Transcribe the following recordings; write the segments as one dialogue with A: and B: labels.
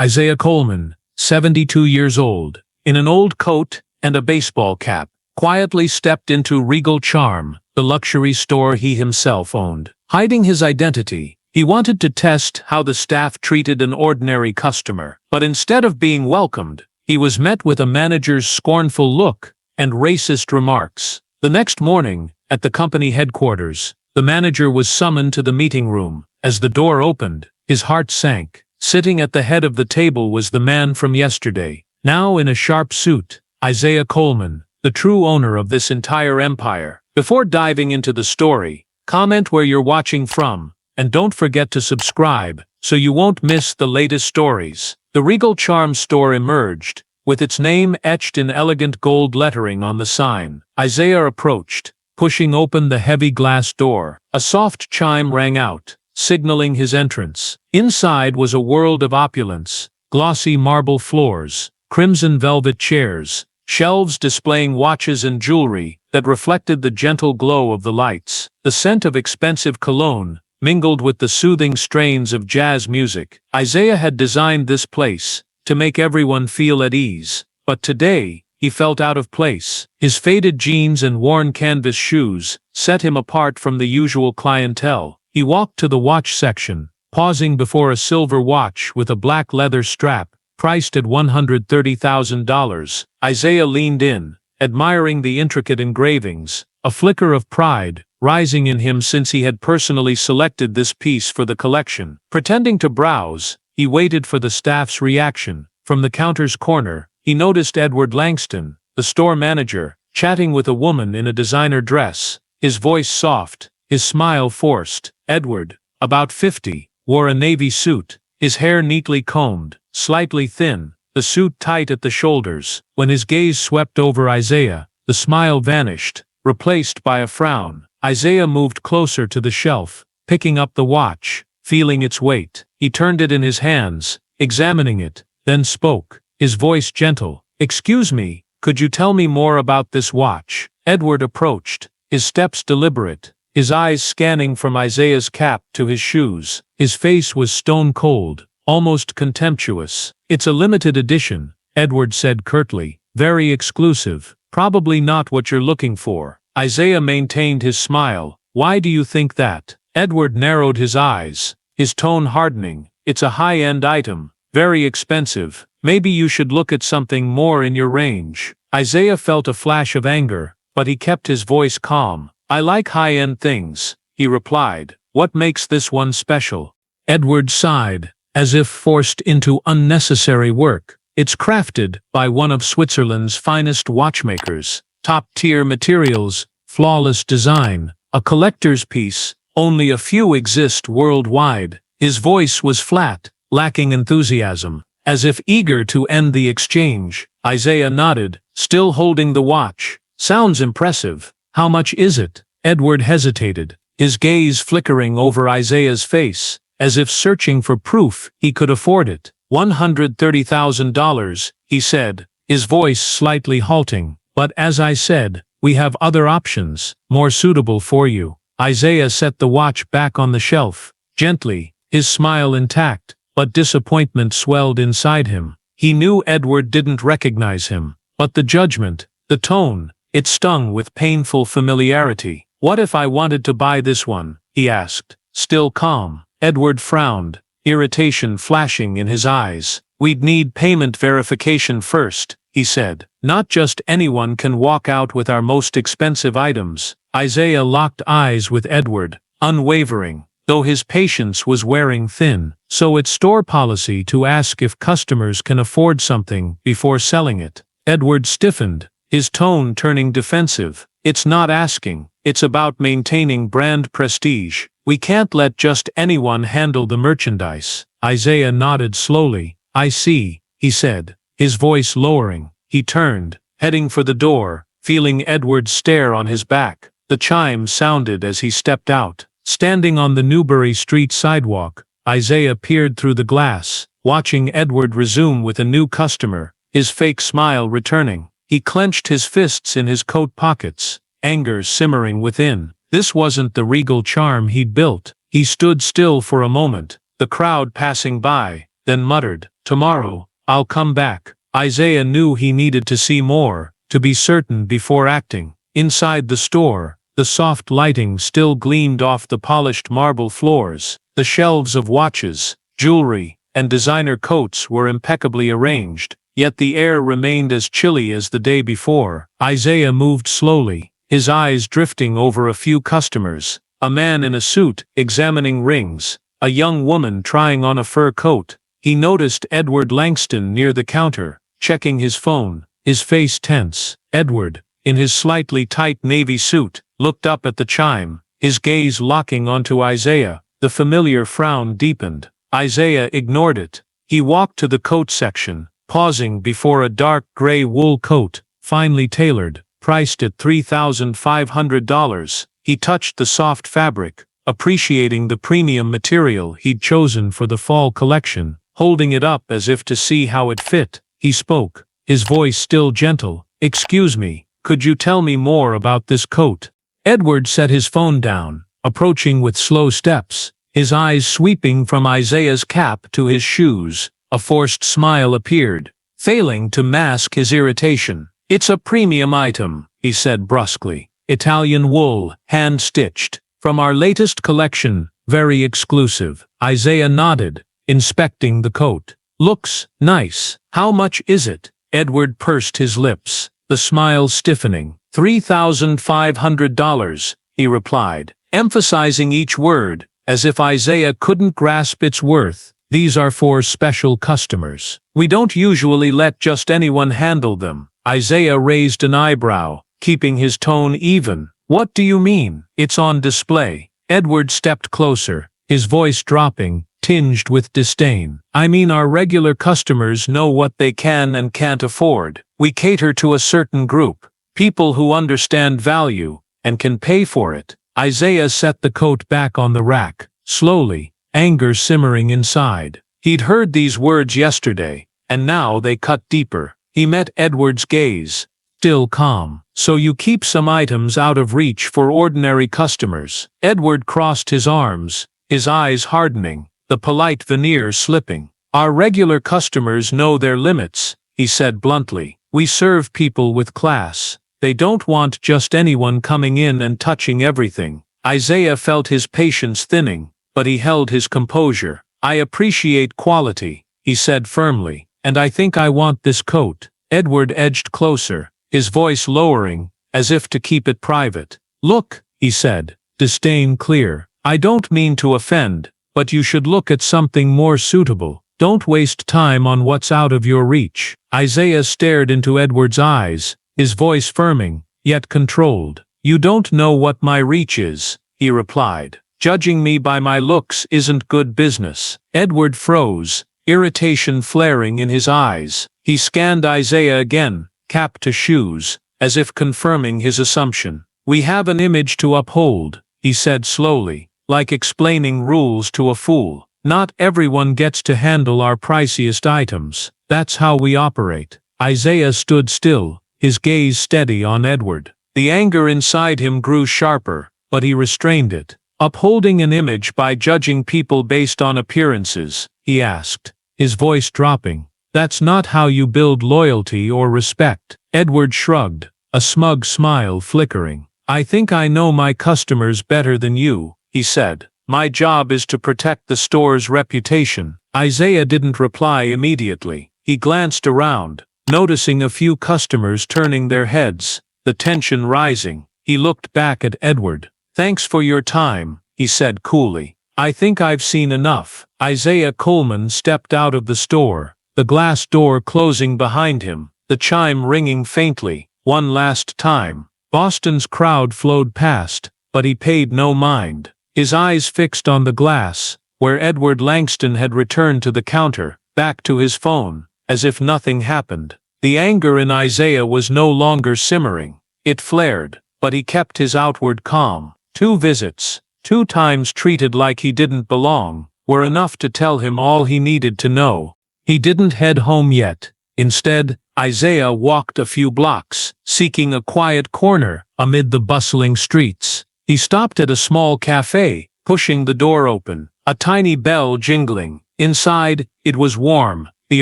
A: Isaiah Coleman, 72 years old, in an old coat and a baseball cap, quietly stepped into Regal Charm, the luxury store he himself owned. Hiding his identity, he wanted to test how the staff treated an ordinary customer, but instead of being welcomed, he was met with a manager's scornful look and racist remarks. The next morning, at the company headquarters, the manager was summoned to the meeting room. As the door opened, his heart sank. Sitting at the head of the table was the man from yesterday, now in a sharp suit, Isaiah Coleman, the true owner of this entire empire. Before diving into the story, comment where you're watching from, and don't forget to subscribe so you won't miss the latest stories. The Regal Charm store emerged, with its name etched in elegant gold lettering on the sign. Isaiah approached, pushing open the heavy glass door. A soft chime rang out, signaling his entrance. Inside was a world of opulence: glossy marble floors, crimson velvet chairs, shelves displaying watches and jewelry that reflected the gentle glow of the lights. The scent of expensive cologne mingled with the soothing strains of jazz music. Isaiah had designed this place to make everyone feel at ease, but today he felt out of place. His faded jeans and worn canvas shoes set him apart from the usual clientele. He walked to the watch section, pausing before a silver watch with a black leather strap, priced at $130,000. Isaiah leaned in, admiring the intricate engravings, a flicker of pride rising in him since he had personally selected this piece for the collection. Pretending to browse, he waited for the staff's reaction. From the counter's corner, he noticed Edward Langston, the store manager, chatting with a woman in a designer dress, his voice soft, his smile forced. Edward, about 50, wore a navy suit, his hair neatly combed, slightly thin, the suit tight at the shoulders. When his gaze swept over Isaiah, the smile vanished, replaced by a frown. Isaiah moved closer to the shelf, picking up the watch, feeling its weight. He turned it in his hands, examining it, then spoke, his voice gentle. "Excuse me, could you tell me more about this watch?" Edward approached, his steps deliberate, his eyes scanning from Isaiah's cap to his shoes. His face was stone cold, almost contemptuous. "It's a limited edition," Edward said curtly. "Very exclusive. Probably not what you're looking for." Isaiah maintained his smile. "Why do you think that?" Edward narrowed his eyes, his tone hardening. "It's a high-end item, very expensive. Maybe you should look at something more in your range." Isaiah felt a flash of anger, but he kept his voice calm. "I like high-end things," he replied. "What makes this one special?" Edward sighed, as if forced into unnecessary work. "It's crafted by one of Switzerland's finest watchmakers. Top-tier materials, flawless design, a collector's piece. Only a few exist worldwide." His voice was flat, lacking enthusiasm, as if eager to end the exchange. Isaiah nodded, still holding the watch. "Sounds impressive. How much is it?" Edward hesitated, his gaze flickering over Isaiah's face, as if searching for proof he could afford it. $130,000, he said, his voice slightly halting. "But as I said, we have other options, more suitable for you." Isaiah set the watch back on the shelf, gently, his smile intact, but disappointment swelled inside him. He knew Edward didn't recognize him, but the judgment, the tone, it stung with painful familiarity. "What if I wanted to buy this one?" he asked, still calm. Edward frowned, irritation flashing in his eyes. "We'd need payment verification first," he said. "Not just anyone can walk out with our most expensive items." Isaiah locked eyes with Edward, unwavering, though his patience was wearing thin. "So it's store policy to ask if customers can afford something before selling it." Edward stiffened, his tone turning defensive. "It's not asking, it's about maintaining brand prestige. We can't let just anyone handle the merchandise." Isaiah nodded slowly. "I see," he said, his voice lowering. He turned, heading for the door, feeling Edward's stare on his back. The chime sounded as he stepped out. Standing on the Newbury Street sidewalk, Isaiah peered through the glass, watching Edward resume with a new customer, his fake smile returning. He clenched his fists in his coat pockets, anger simmering within. This wasn't the Regal Charm he'd built. He stood still for a moment, the crowd passing by, then muttered, Tomorrow, I'll come back. Isaiah knew he needed to see more, to be certain before acting. Inside the store, the soft lighting still gleamed off the polished marble floors. The shelves of watches, jewelry, and designer coats were impeccably arranged, yet the air remained as chilly as the day before. Isaiah moved slowly, his eyes drifting over a few customers. A man in a suit, examining rings. A young woman trying on a fur coat. He noticed Edward Langston near the counter, checking his phone, his face tense. Edward, in his slightly tight navy suit, looked up at the chime, his gaze locking onto Isaiah. The familiar frown deepened. Isaiah ignored it. He walked to the coat section, pausing before a dark gray wool coat, finely tailored, priced at $3,500. He touched the soft fabric, appreciating the premium material he'd chosen for the fall collection. Holding it up as if to see how it fit, he spoke, his voice still gentle. "Excuse me, could you tell me more about this coat?" Edward set his phone down, approaching with slow steps, his eyes sweeping from Isaiah's cap to his shoes. A forced smile appeared, failing to mask his irritation. "It's a premium item," he said brusquely. "Italian wool, hand-stitched. From our latest collection, very exclusive." Isaiah nodded, inspecting the coat. "Looks nice. How much is it?" Edward pursed his lips, the smile stiffening. $3,500, he replied, emphasizing each word, as if Isaiah couldn't grasp its worth. "These are for special customers. We don't usually let just anyone handle them." Isaiah raised an eyebrow, keeping his tone even. "What do you mean? It's on display." Edward stepped closer, his voice dropping, tinged with disdain. "I mean our regular customers know what they can and can't afford. We cater to a certain group, people who understand value, and can pay for it." Isaiah set the coat back on the rack, slowly, anger simmering inside. He'd heard these words yesterday, and now they cut deeper. He met Edward's gaze, still calm. "So you keep some items out of reach for ordinary customers." Edward crossed his arms, his eyes hardening, the polite veneer slipping. "Our regular customers know their limits," he said bluntly. "We serve people with class. They don't want just anyone coming in and touching everything." Isaiah felt his patience thinning, but he held his composure. "I appreciate quality," he said firmly, "and I think I want this coat." Edward edged closer, his voice lowering, as if to keep it private. "Look," he said, disdain clear. "I don't mean to offend, but you should look at something more suitable. Don't waste time on what's out of your reach." Isaiah stared into Edward's eyes, his voice firming, yet controlled. "You don't know what my reach is," he replied. "Judging me by my looks isn't good business." Edward froze, irritation flaring in his eyes. He scanned Isaiah again, cap to shoes, as if confirming his assumption. "We have an image to uphold," he said slowly, like explaining rules to a fool. "Not everyone gets to handle our priciest items. That's how we operate." Isaiah stood still, his gaze steady on Edward. The anger inside him grew sharper, but he restrained it. "Upholding an image by judging people based on appearances?" he asked, his voice dropping. "That's not how you build loyalty or respect." Edward shrugged, a smug smile flickering. "I think I know my customers better than you," he said. "My job is to protect the store's reputation." Isaiah didn't reply immediately. He glanced around, noticing a few customers turning their heads, the tension rising. He looked back at Edward. "Thanks for your time," he said coolly. "I think I've seen enough." Isaiah Coleman stepped out of the store, the glass door closing behind him, the chime ringing faintly, one last time. Boston's crowd flowed past, but he paid no mind. His eyes fixed on the glass, where Edward Langston had returned to the counter, back to his phone, as if nothing happened. The anger in Isaiah was no longer simmering. It flared, but he kept his outward calm. 2 visits, 2 times treated like he didn't belong, were enough to tell him all he needed to know. He didn't head home yet. Instead, Isaiah walked a few blocks, seeking a quiet corner amid the bustling streets. He stopped at a small cafe, pushing the door open, a tiny bell jingling. Inside, it was warm, the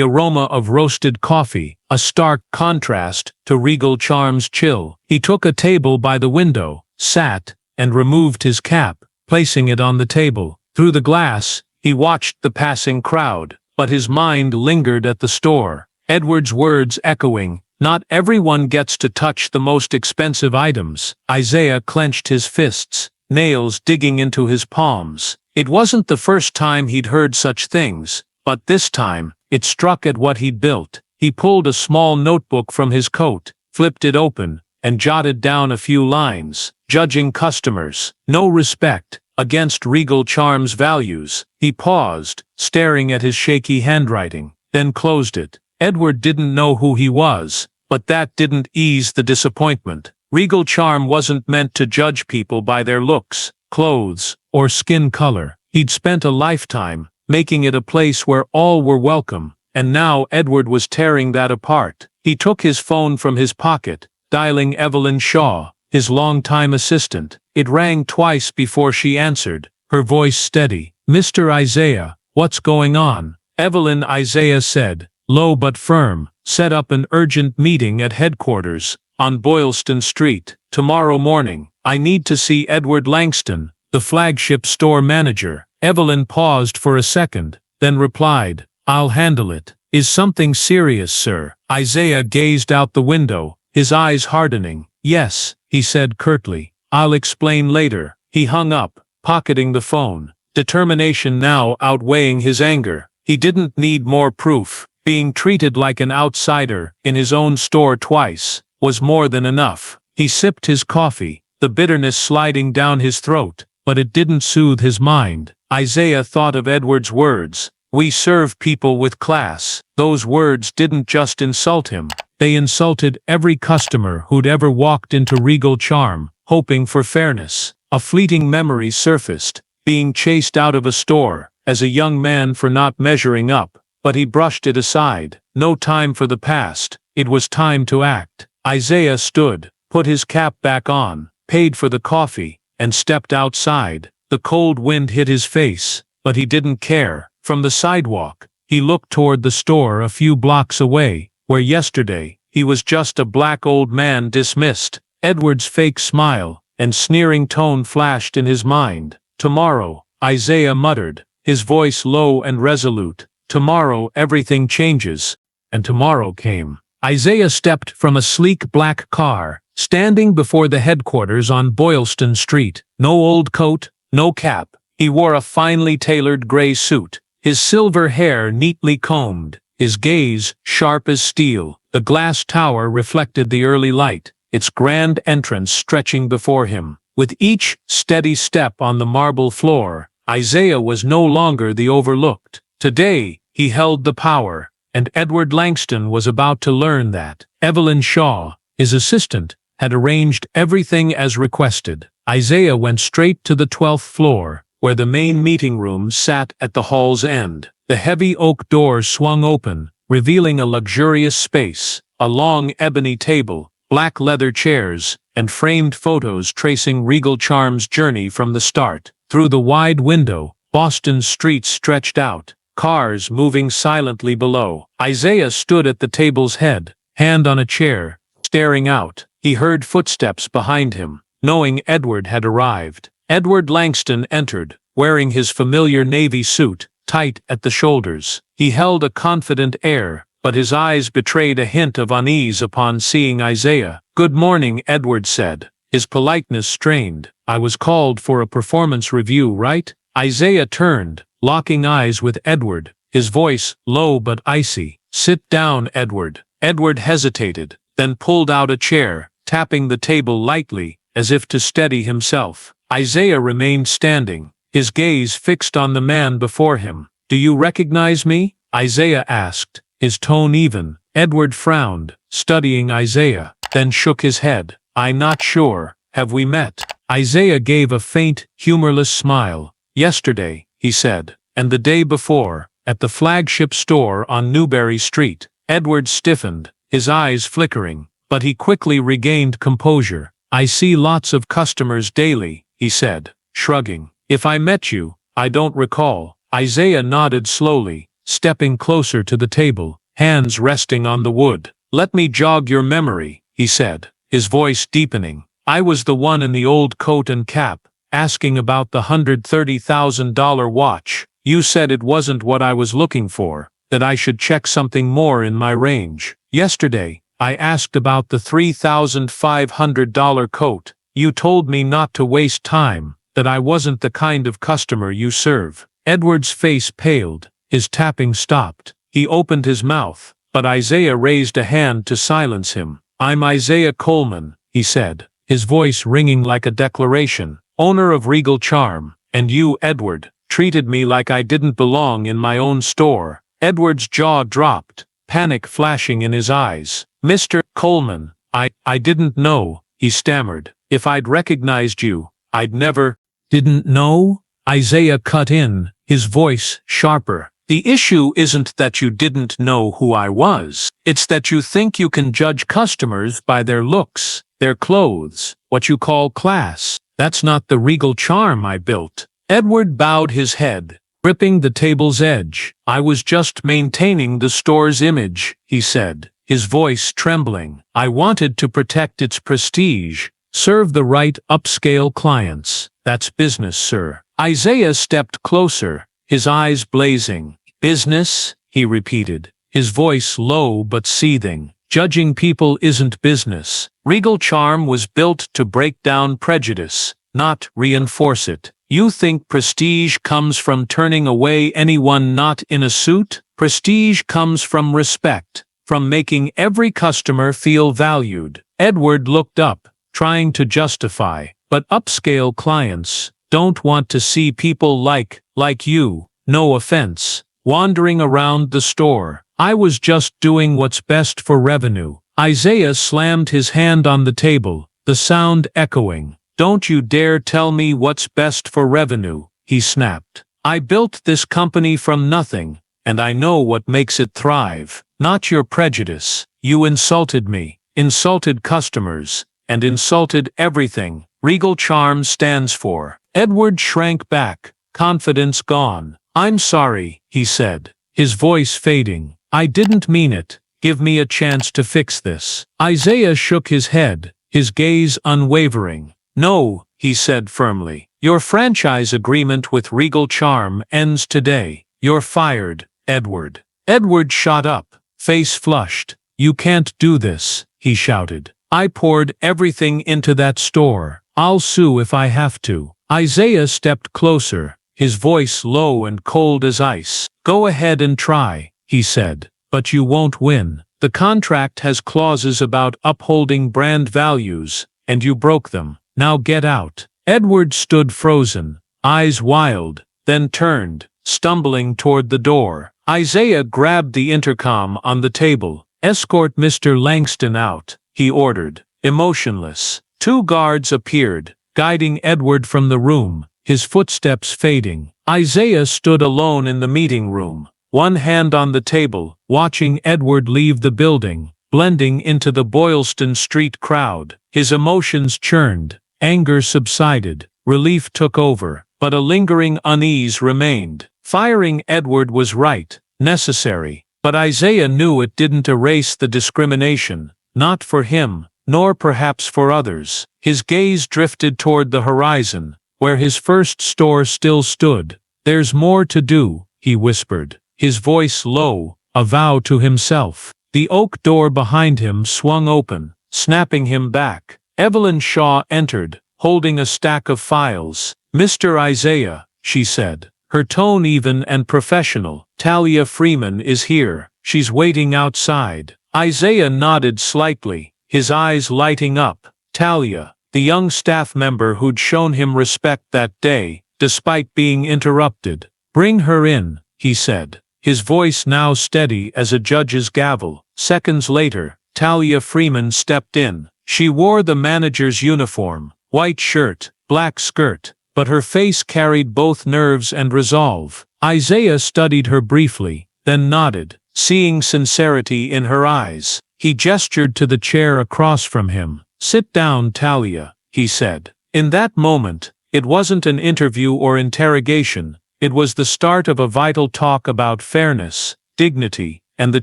A: aroma of roasted coffee, a stark contrast to Regal Charm's chill. He took a table by the window, sat, and removed his cap, placing it on the table. Through the glass, he watched the passing crowd, but his mind lingered at the store. Edward's words echoing, "Not everyone gets to touch the most expensive items." Isaiah clenched his fists, nails digging into his palms. It wasn't the first time he'd heard such things, but this time, it struck at what he'd built. He pulled a small notebook from his coat, flipped it open, and jotted down a few lines. Judging customers, no respect, against Regal Charm's values. He paused, staring at his shaky handwriting, then closed it. Edward didn't know who he was, but that didn't ease the disappointment. Regal Charm wasn't meant to judge people by their looks, clothes, or skin color. He'd spent a lifetime making it a place where all were welcome, and now Edward was tearing that apart. He took his phone from his pocket, dialing Evelyn Shaw, his longtime assistant. It rang twice before she answered, her voice steady. "Mr. Isaiah, what's going on?" "Evelyn," Isaiah said, low but firm, "set up an urgent meeting at headquarters, on Boylston Street, tomorrow morning. I need to see Edward Langston, the flagship store manager." Evelyn paused for a second, then replied, "I'll handle it." "Is something serious, sir?" Isaiah gazed out the window, his eyes hardening. "Yes," he said curtly. "I'll explain later." He hung up, pocketing the phone, determination now outweighing his anger. He didn't need more proof. Being treated like an outsider in his own store twice was more than enough. He sipped his coffee, the bitterness sliding down his throat, but it didn't soothe his mind. Isaiah thought of Edward's words, "We serve people with class." Those words didn't just insult him, they insulted every customer who'd ever walked into Regal Charm, hoping for fairness. A fleeting memory surfaced, being chased out of a store, as a young man for not measuring up, but he brushed it aside. No time for the past, it was time to act. Isaiah stood, put his cap back on, paid for the coffee, and stepped outside. The cold wind hit his face, but he didn't care. From the sidewalk, he looked toward the store a few blocks away, where yesterday, he was just a black old man dismissed. Edward's fake smile and sneering tone flashed in his mind. "Tomorrow," Isaiah muttered, his voice low and resolute. "Tomorrow everything changes." And tomorrow came. Isaiah stepped from a sleek black car, standing before the headquarters on Boylston Street. No old coat, no cap. He wore a finely tailored gray suit, his silver hair neatly combed, his gaze sharp as steel. The glass tower reflected the early light, its grand entrance stretching before him. With each steady step on the marble floor, Isaiah was no longer the overlooked. Today, he held the power, and Edward Langston was about to learn that. Evelyn Shaw, his assistant, had arranged everything as requested. Isaiah went straight to the 12th floor, where the main meeting room sat at the hall's end. The heavy oak doors swung open, revealing a luxurious space, a long ebony table, black leather chairs, and framed photos tracing Regal Charm's journey from the start. Through the wide window, Boston's streets stretched out, cars moving silently below. Isaiah stood at the table's head, hand on a chair, staring out. He heard footsteps behind him, knowing Edward had arrived. Edward Langston entered, wearing his familiar navy suit, tight at the shoulders. He held a confident air, but his eyes betrayed a hint of unease upon seeing Isaiah. "Good morning," Edward said, his politeness strained. "I was called for a performance review, right?" Isaiah turned, locking eyes with Edward, his voice low but icy. "Sit down, Edward." Edward hesitated, then pulled out a chair, tapping the table lightly, as if to steady himself. Isaiah remained standing, his gaze fixed on the man before him. "Do you recognize me?" Isaiah asked, his tone even. Edward frowned, studying Isaiah, then shook his head. "I'm not sure. Have we met?" Isaiah gave a faint, humorless smile. "Yesterday," he said, "and the day before, at the flagship store on Newbury Street." Edward stiffened, his eyes flickering, but he quickly regained composure. "I see lots of customers daily," he said, shrugging. "If I met you, I don't recall." Isaiah nodded slowly, stepping closer to the table, hands resting on the wood. "Let me jog your memory," he said, his voice deepening. "I was the one in the old coat and cap, asking about the $130,000 watch. You said it wasn't what I was looking for, that I should check something more in my range. Yesterday, I asked about the $3,500 coat. You told me not to waste time, that I wasn't the kind of customer you serve." Edward's face paled, his tapping stopped. He opened his mouth, but Isaiah raised a hand to silence him. "I'm Isaiah Coleman," he said, his voice ringing like a declaration, "owner of Regal Charm, and you, Edward, treated me like I didn't belong in my own store." Edward's jaw dropped, panic flashing in his eyes. "Mr. Coleman, I didn't know," he stammered. "If I'd recognized you, I'd never—" "Didn't know?" Isaiah cut in, his voice sharper. "The issue isn't that you didn't know who I was. It's that you think you can judge customers by their looks, their clothes, what you call class. That's not the Regal Charm I built." Edward bowed his head, gripping the table's edge. "I was just maintaining the store's image," he said, his voice trembling. "I wanted to protect its prestige, serve the right upscale clients. That's business, sir." Isaiah stepped closer, his eyes blazing. "Business?" he repeated, his voice low but seething. "Judging people isn't business. Regal Charm was built to break down prejudice, not reinforce it. You think prestige comes from turning away anyone not in a suit? Prestige comes from respect, from making every customer feel valued." Edward looked up, trying to justify, "But upscale clients don't want to see people like you, no offense, wandering around the store. I was just doing what's best for revenue." Isaiah slammed his hand on the table, the sound echoing. "Don't you dare tell me what's best for revenue," he snapped. "I built this company from nothing, and I know what makes it thrive, not your prejudice. You insulted me, insulted customers, and insulted everything Regal Charm stands for." Edward shrank back, confidence gone. "I'm sorry," he said, his voice fading. "I didn't mean it. Give me a chance to fix this." Isaiah shook his head, his gaze unwavering. "No," he said firmly. "Your franchise agreement with Regal Charm ends today. You're fired, Edward." Edward shot up, face flushed. "You can't do this," he shouted. "I poured everything into that store. I'll sue if I have to." Isaiah stepped closer, his voice low and cold as ice. "Go ahead and try," he said, "but you won't win. The contract has clauses about upholding brand values, and you broke them. Now get out." Edward stood frozen, eyes wild, then turned, stumbling toward the door. Isaiah grabbed the intercom on the table. "Escort Mr. Langston out," he ordered, emotionless. Two guards appeared, guiding Edward from the room, his footsteps fading. Isaiah stood alone in the meeting room, one hand on the table, watching Edward leave the building, blending into the Boylston Street crowd. His emotions churned, anger subsided, relief took over, but a lingering unease remained. Firing Edward was right, necessary, but Isaiah knew it didn't erase the discrimination, not for him, nor perhaps for others. His gaze drifted toward the horizon, where his first store still stood. "There's more to do," he whispered, his voice low, a vow to himself. The oak door behind him swung open, snapping him back. Evelyn Shaw entered, holding a stack of files. "Mr. Isaiah," she said, her tone even and professional. "Talia Freeman is here. She's waiting outside." Isaiah nodded slightly, his eyes lighting up. Talia, the young staff member who'd shown him respect that day, despite being interrupted. "Bring her in," he said, his voice now steady as a judge's gavel. Seconds later, Talia Freeman stepped in. She wore the manager's uniform, white shirt, black skirt, but her face carried both nerves and resolve. Isaiah studied her briefly, then nodded, seeing sincerity in her eyes. He gestured to the chair across from him. "Sit down, Talia," he said. In that moment, it wasn't an interview or interrogation, It was the start of a vital talk about fairness, dignity, and the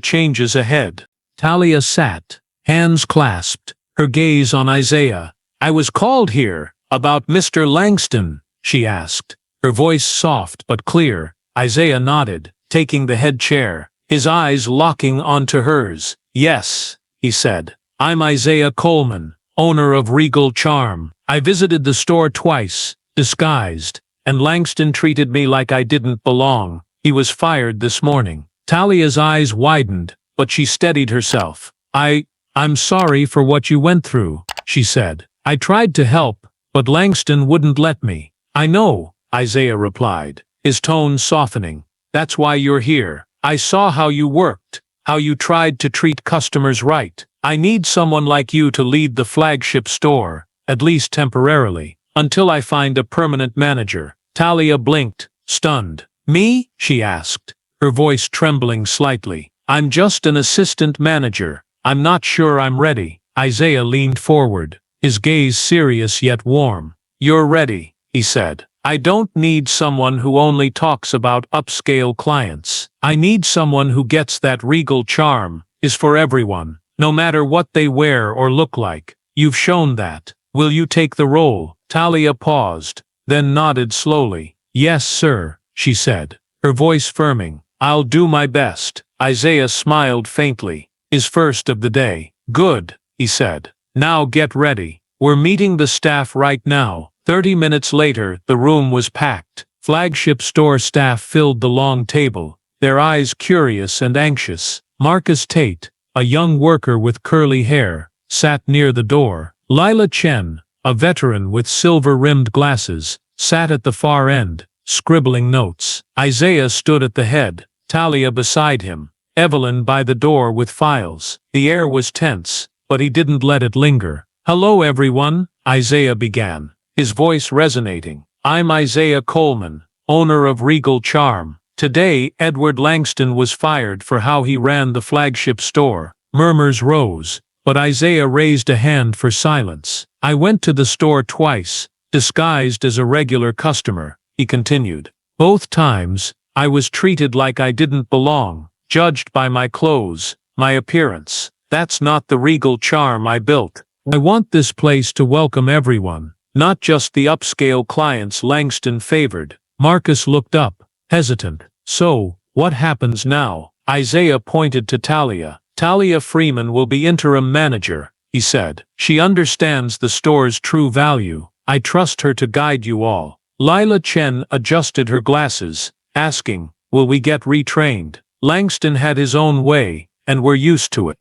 A: changes ahead. Talia sat, hands clasped, her gaze on Isaiah. "I was called here, about Mr. Langston," she asked, her voice soft but clear. Isaiah nodded, taking the head chair, his eyes locking onto hers. "Yes," he said. "I'm Isaiah Coleman, owner of Regal Charm. I visited the store twice, disguised, and Langston treated me like I didn't belong. He was fired this morning." Talia's eyes widened, but she steadied herself. I'm sorry for what you went through," she said. "I tried to help, but Langston wouldn't let me." "I know," Isaiah replied, his tone softening. "That's why you're here. I saw how you worked, how you tried to treat customers right. I need someone like you to lead the flagship store, at least temporarily, until I find a permanent manager." Talia blinked, stunned. "Me?" she asked, her voice trembling slightly. "I'm just an assistant manager. I'm not sure I'm ready." Isaiah leaned forward, his gaze serious yet warm. "You're ready," he said. "I don't need someone who only talks about upscale clients. I need someone who gets that Regal Charm is for everyone, no matter what they wear or look like. You've shown that. Will you take the role?" Talia paused, then nodded slowly. "Yes, sir," she said, her voice firming. "I'll do my best." Isaiah smiled faintly, his first of the day. "Good," he said. "Now get ready. We're meeting the staff right now." 30 minutes later, the room was packed. Flagship store staff filled the long table, their eyes curious and anxious. Marcus Tate, a young worker with curly hair, sat near the door. Lila Chen, a veteran with silver-rimmed glasses, sat at the far end, scribbling notes. Isaiah stood at the head, Talia beside him, Evelyn by the door with files. The air was tense, but he didn't let it linger. "Hello everyone," Isaiah began, his voice resonating. "I'm Isaiah Coleman, owner of Regal Charm. Today, Edward Langston was fired for how he ran the flagship store." Murmurs rose, but Isaiah raised a hand for silence. "I went to the store twice, disguised as a regular customer," he continued. "Both times, I was treated like I didn't belong, judged by my clothes, my appearance. That's not the Regal Charm I built. I want this place to welcome everyone, not just the upscale clients Langston favored." Marcus looked up, hesitant. "So, what happens now?" Isaiah pointed to Talia. "Talia Freeman will be interim manager," he said. "She understands the store's true value. I trust her to guide you all." Lila Chen adjusted her glasses, asking, "Will we get retrained?" Langston had his own way, and we're used to it.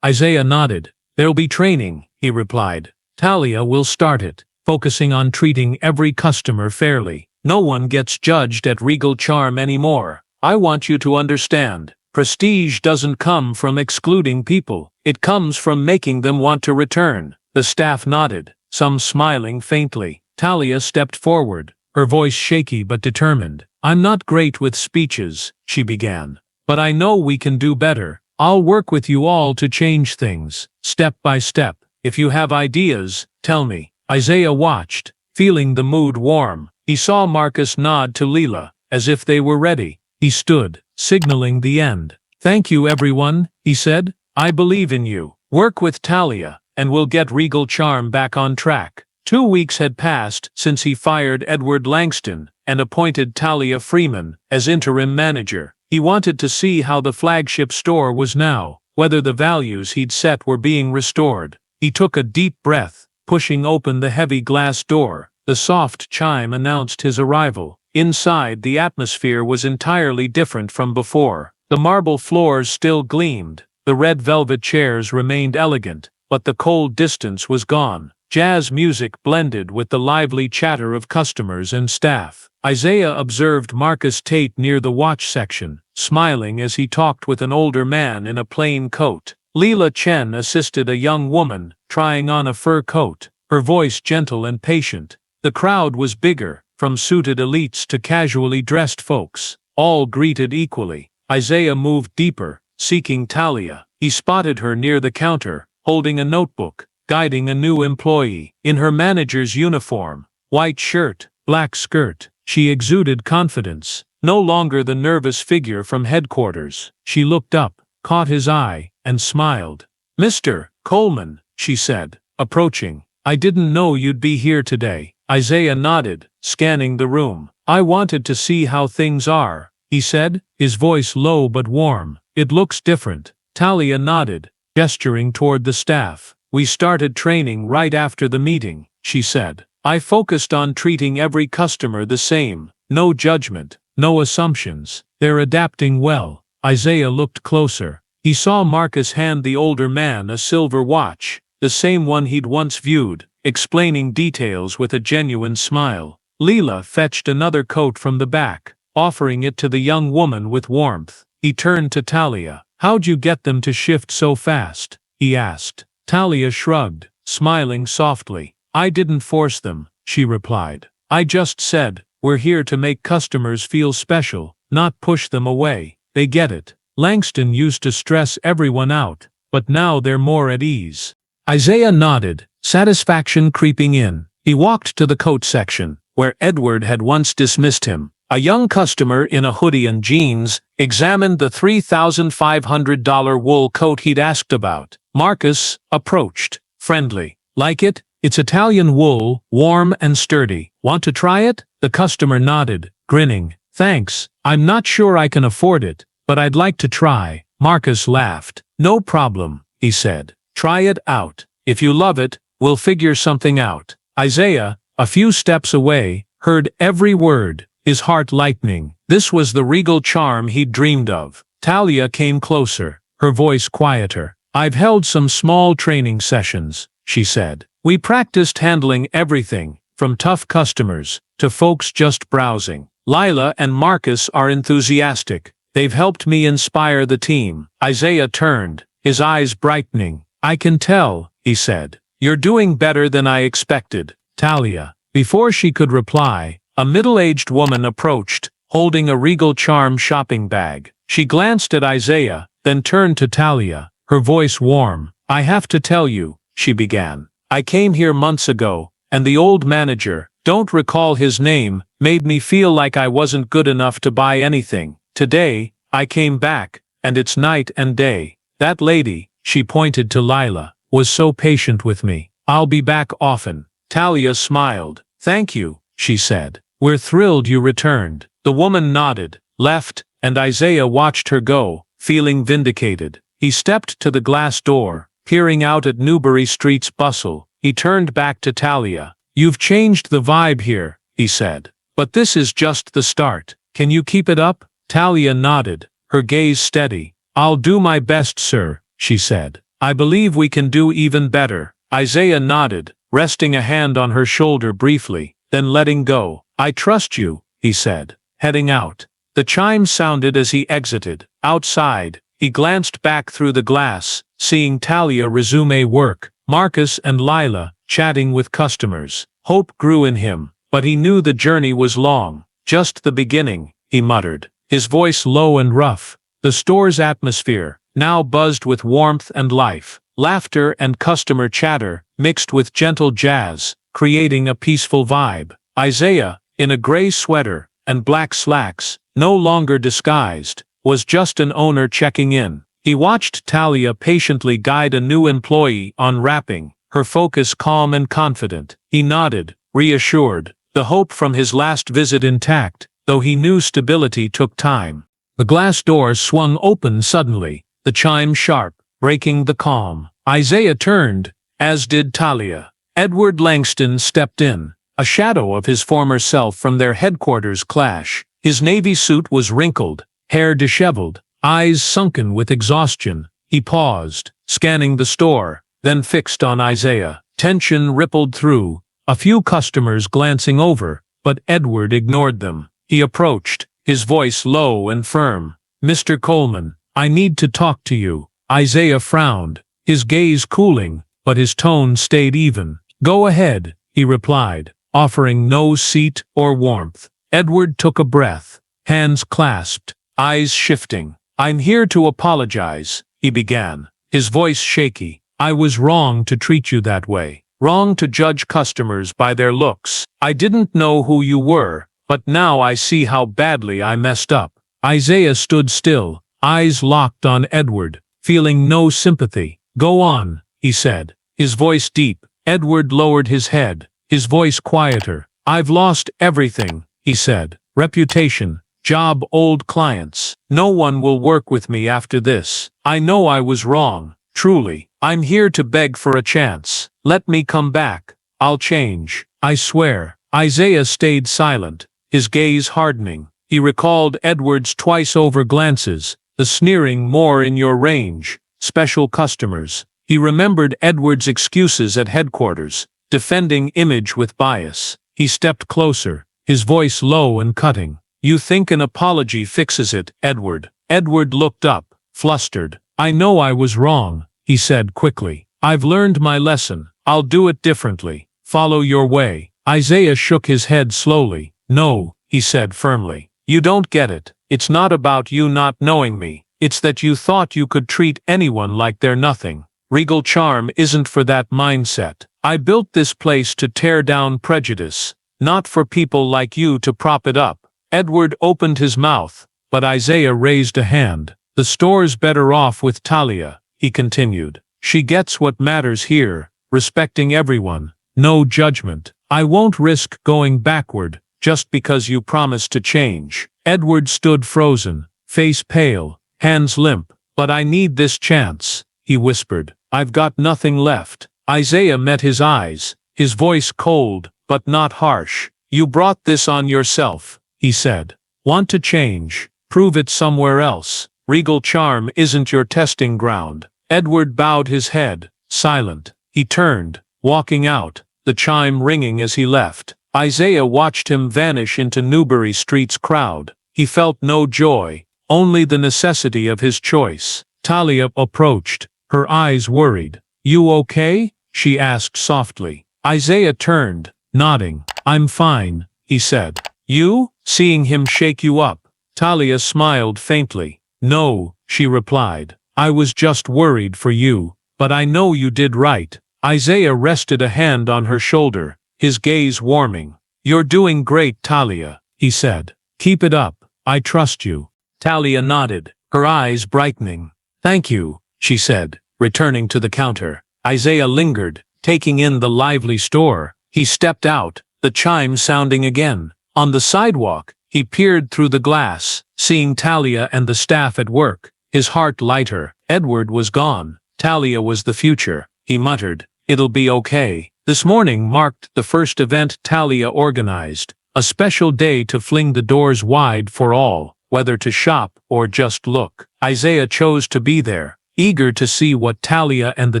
A: Isaiah nodded. "There'll be training," he replied. "Talia will start it, focusing on treating every customer fairly. No one gets judged at Regal Charm anymore. I want you to understand, prestige doesn't come from excluding people. It comes from making them want to return." The staff nodded, some smiling faintly. Talia stepped forward, her voice shaky but determined. "I'm not great with speeches," she began, "but I know we can do better. I'll work with you all to change things, step by step. If you have ideas, tell me." Isaiah watched, feeling the mood warm. He saw Marcus nod to Leela, as if they were ready. He stood, signaling the end. "Thank you everyone," he said. "I believe in you. Work with Talia, and we'll get Regal Charm back on track." 2 weeks had passed since he fired Edward Langston and appointed Talia Freeman as interim manager. He wanted to see how the flagship store was now, whether the values he'd set were being restored. He took a deep breath, pushing open the heavy glass door. The soft chime announced his arrival. Inside, the atmosphere was entirely different from before. The marble floors still gleamed, the red velvet chairs remained elegant, but the cold distance was gone. Jazz music blended with the lively chatter of customers and staff. Isaiah observed Marcus Tate near the watch section, smiling as he talked with an older man in a plain coat. Lila Chen assisted a young woman, trying on a fur coat, her voice gentle and patient. The crowd was bigger, from suited elites to casually dressed folks, all greeted equally. Isaiah moved deeper, seeking Talia. He spotted her near the counter, holding a notebook, guiding a new employee. In her manager's uniform, white shirt, black skirt, She exuded confidence, no longer the nervous figure from headquarters. She looked up, caught his eye, and smiled. "Mr. Coleman," she said, approaching. "I didn't know you'd be here today." Isaiah nodded, scanning the room. "I wanted to see how things are," he said, his voice low but warm. "It looks different." Talia nodded, gesturing toward the staff. "We started training right after the meeting," she said. "I focused on treating every customer the same. No judgment, no assumptions. They're adapting well." Isaiah looked closer. He saw Marcus hand the older man a silver watch, the same one he'd once viewed, explaining details with a genuine smile. Leela fetched another coat from the back, offering it to the young woman with warmth. He turned to Talia. "How'd you get them to shift so fast?" he asked. Talia shrugged, smiling softly. "I didn't force them," she replied. "I just said, we're here to make customers feel special, not push them away. They get it." Langston used to stress everyone out, but now they're more at ease. Isaiah nodded, satisfaction creeping in. He walked to the coat section, where Edward had once dismissed him. A young customer in a hoodie and jeans examined the $3,500 wool coat he'd asked about. Marcus approached, friendly. "Like it? It's Italian wool, warm and sturdy. Want to try it?" The customer nodded, grinning. "Thanks, I'm not sure I can afford it, but I'd like to try." Marcus laughed. "No problem," he said. "Try it out. If you love it, we'll figure something out." Isaiah, a few steps away, heard every word, his heart lightening. This was the regal charm he'd dreamed of. Talia came closer, her voice quieter. "I've held some small training sessions," she said. "We practiced handling everything, from tough customers to folks just browsing. Lila and Marcus are enthusiastic. They've helped me inspire the team." Isaiah turned, his eyes brightening. "I can tell," he said. "You're doing better than I expected." Talia. Before she could reply, a middle-aged woman approached, holding a Regal Charm shopping bag. She glanced at Isaiah, then turned to Talia, her voice warm. "I have to tell you," she began. "I came here months ago, and the old manager, don't recall his name, made me feel like I wasn't good enough to buy anything. Today, I came back, and it's night and day. That lady," she pointed to Lila, "was so patient with me. I'll be back often." Talia smiled. "Thank you," she said. "We're thrilled you returned." The woman nodded, left, and Isaiah watched her go, feeling vindicated. He stepped to the glass door, peering out at Newbury Street's bustle. He turned back to Talia. "You've changed the vibe here," he said. "But this is just the start. Can you keep it up?" Talia nodded, her gaze steady. "I'll do my best, sir," she said. "I believe we can do even better." Isaiah nodded, resting a hand on her shoulder briefly, then letting go. "I trust you," he said, heading out. The chimes sounded as he exited. Outside, he glanced back through the glass, seeing Talia resume work, Marcus and Lila chatting with customers. Hope grew in him, but he knew the journey was long. "Just the beginning," he muttered, his voice low and rough. The store's atmosphere now buzzed with warmth and life. Laughter and customer chatter mixed with gentle jazz, creating a peaceful vibe. Isaiah, in a gray sweater and black slacks, no longer disguised, was just an owner checking in. He watched Talia patiently guide a new employee unwrapping, her focus calm and confident. He nodded, reassured, the hope from his last visit intact, though he knew stability took time. The glass door swung open suddenly, the chime sharp, breaking the calm. Isaiah turned, as did Talia. Edward Langston stepped in, a shadow of his former self from their headquarters clash. His navy suit was wrinkled, hair disheveled, eyes sunken with exhaustion. He paused, scanning the store, then fixed on Isaiah. Tension rippled through, a few customers glancing over, but Edward ignored them. He approached, his voice low and firm. "Mr. Coleman, I need to talk to you." Isaiah frowned, his gaze cooling, but his tone stayed even. "Go ahead," he replied, offering no seat or warmth. Edward took a breath, hands clasped, eyes shifting. "I'm here to apologize," he began, his voice shaky. "I was wrong to treat you that way, wrong to judge customers by their looks. I didn't know who you were, But now I see how badly I messed up. Isaiah stood still, eyes locked on Edward, feeling no sympathy. Go on, he said, his voice deep. Edward lowered his head, his voice quieter. I've lost everything, he said. Reputation, job, old clients. No one will work with me after this. I know I was wrong, truly. I'm here to beg for a chance. Let me come back. I'll change. I swear. Isaiah stayed silent, his gaze hardening. He recalled Edward's twice-over glances, the sneering "more in your range, special customers." He remembered Edward's excuses at headquarters, defending image with bias. He stepped closer, his voice low and cutting. You think an apology fixes it, Edward? Edward looked up, flustered. I know I was wrong, he said quickly. I've learned my lesson. I'll do it differently. Follow your way. Isaiah shook his head slowly. No, he said firmly. You don't get it. It's not about you not knowing me. It's that you thought you could treat anyone like they're nothing. Regal Charm isn't for that mindset. I built this place to tear down prejudice, not for people like you to prop it up. Edward opened his mouth, but Isaiah raised a hand. The store's better off with Talia, he continued. She gets what matters here, respecting everyone, no judgment. I won't risk going backward, just because you promised to change. Edward stood frozen, face pale, hands limp. But I need this chance, he whispered. I've got nothing left. Isaiah met his eyes, his voice cold, but not harsh. You brought this on yourself, he said. Want to change? Prove it somewhere else. Regal Charm isn't your testing ground. Edward bowed his head, silent. He turned, walking out, the chime ringing as he left. Isaiah watched him vanish into Newbury Street's crowd. He felt no joy, only the necessity of his choice. Talia approached, her eyes worried. You okay? She asked softly. Isaiah turned, nodding. I'm fine, he said. You? Seeing him shake you up. Talia smiled faintly. No, she replied. I was just worried for you, but I know you did right. Isaiah rested a hand on her shoulder, his gaze warming. You're doing great, Talia, he said. Keep it up. I trust you. Talia nodded, her eyes brightening. Thank you, she said, returning to the counter. Isaiah lingered, taking in the lively store. He stepped out, the chime sounding again. On the sidewalk, he peered through the glass, seeing Talia and the staff at work. His heart lighter. Edward was gone. Talia was the future. He muttered, it'll be okay. This morning marked the first event Talia organized, a special day to fling the doors wide for all, whether to shop or just look. Isaiah chose to be there, eager to see what Talia and the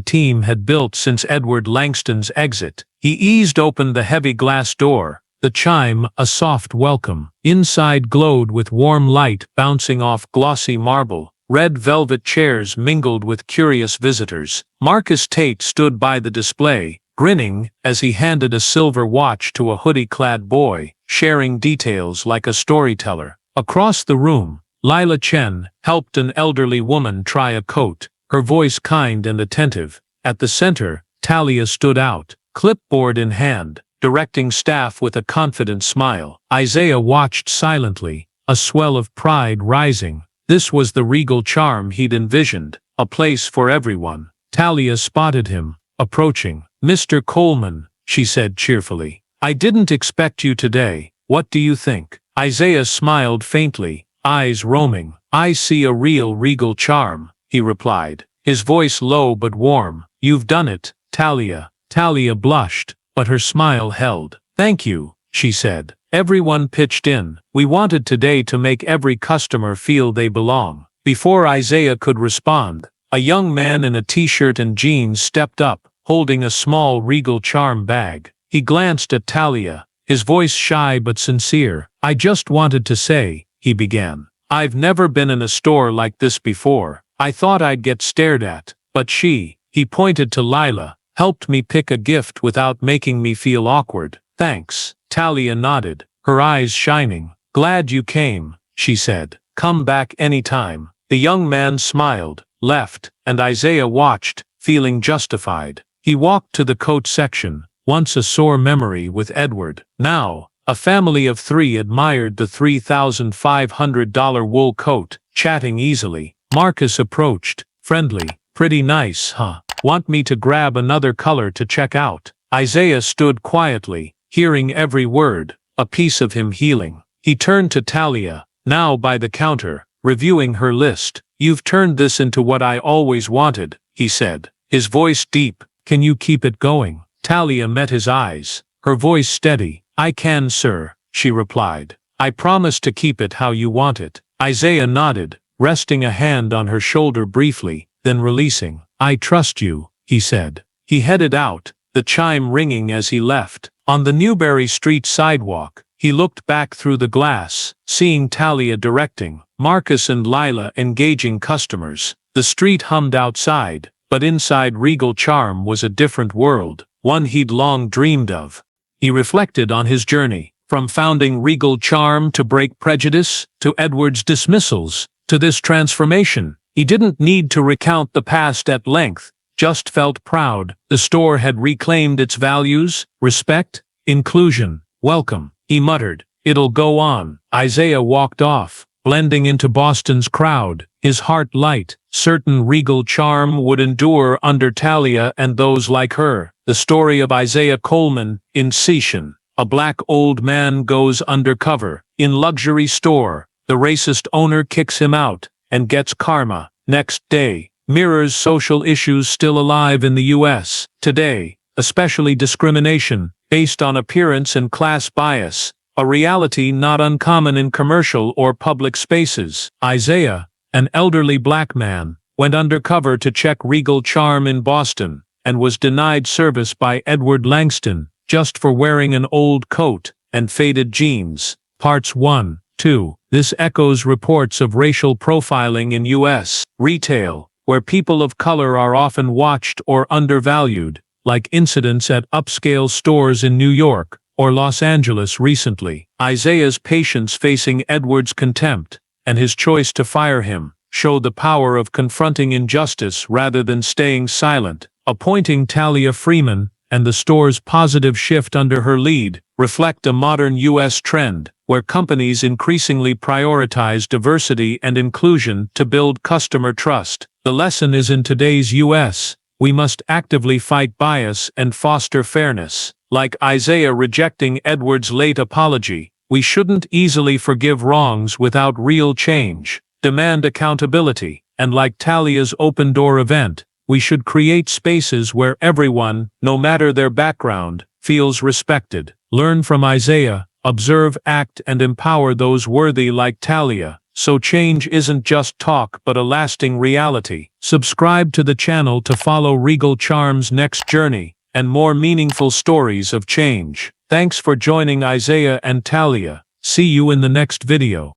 A: team had built since Edward Langston's exit. He eased open the heavy glass door, the chime a soft welcome. Inside glowed with warm light bouncing off glossy marble. Red velvet chairs mingled with curious visitors. Marcus Tate stood by the display, grinning as he handed a silver watch to a hoodie-clad boy, sharing details like a storyteller. Across the room, Lila Chen helped an elderly woman try a coat, her voice kind and attentive. At the center, Talia stood out, clipboard in hand, directing staff with a confident smile. Isaiah watched silently, a swell of pride rising. This was the Regal Charm he'd envisioned, a place for everyone. Talia spotted him, approaching. Mr. Coleman, she said cheerfully. I didn't expect you today. What do you think? Isaiah smiled faintly, eyes roaming. I see a real Regal Charm, he replied, his voice low but warm. You've done it, Talia. Talia blushed, but her smile held. Thank you, she said. Everyone pitched in. We wanted today to make every customer feel they belong. Before Isaiah could respond, a young man in a t-shirt and jeans stepped up, holding a small Regal Charm bag. He glanced at Talia, his voice shy but sincere. I just wanted to say, he began. I've never been in a store like this before. I thought I'd get stared at, but he pointed to Lila, helped me pick a gift without making me feel awkward. Thanks. Talia nodded, her eyes shining. Glad you came, she said. Come back anytime. The young man smiled, left, and Isaiah watched, feeling justified. He walked to the coat section, once a sore memory with Edward. Now, A family of 3 admired the $3,500 wool coat, chatting easily. Marcus approached. Friendly. Pretty nice, huh? Want me to grab another color to check out? Isaiah stood quietly, hearing every word, a piece of him healing. He turned to Talia, now by the counter, reviewing her list. You've turned this into what I always wanted, he said, his voice deep. Can you keep it going? Talia met his eyes, her voice steady. I can, sir, she replied. I promise to keep it how you want it. Isaiah nodded, resting a hand on her shoulder briefly, then releasing. I trust you, he said. He headed out, the chime ringing as he left. On the Newberry Street sidewalk, he looked back through the glass, seeing Talia directing, Marcus and Lila engaging customers. The street hummed outside, but inside Regal Charm was a different world, one he'd long dreamed of. He reflected on his journey, from founding Regal Charm to Break Prejudice, to Edward's dismissals, to this transformation. He didn't need to recount the past at length, just felt proud. The store had reclaimed its values, respect, inclusion, welcome. He muttered, it'll go on. Isaiah walked off, blending into Boston's crowd, his heart light. Certain Regal Charm would endure under Talia and those like her. The story of Isaiah Coleman, in Session. A black old man goes undercover. In luxury store, the racist owner kicks him out, and gets karma. Next day, mirrors social issues still alive in the U.S. today, especially discrimination, based on appearance and class bias, a reality not uncommon in commercial or public spaces. Isaiah, an elderly black man, went undercover to check Regal Charm in Boston, and was denied service by Edward Langston, just for wearing an old coat and faded jeans. Parts 1, 2. This echoes reports of racial profiling in U.S. retail, where people of color are often watched or undervalued, like incidents at upscale stores in New York or Los Angeles recently. Isaiah's patience facing Edward's contempt, and his choice to fire him, show the power of confronting injustice rather than staying silent. Appointing Talia Freeman, and the store's positive shift under her lead, reflect a modern U.S. trend, where companies increasingly prioritize diversity and inclusion to build customer trust. The lesson is in today's U.S., we must actively fight bias and foster fairness. Like Isaiah rejecting Edward's late apology, we shouldn't easily forgive wrongs without real change. Demand accountability, and like Talia's open door event, we should create spaces where everyone, no matter their background, feels respected. Learn from Isaiah, observe, act, and empower those worthy like Talia, so change isn't just talk but a lasting reality. Subscribe to the channel to follow Regal Charm's next journey, and more meaningful stories of change. Thanks for joining Isaiah and Talia. See you in the next video.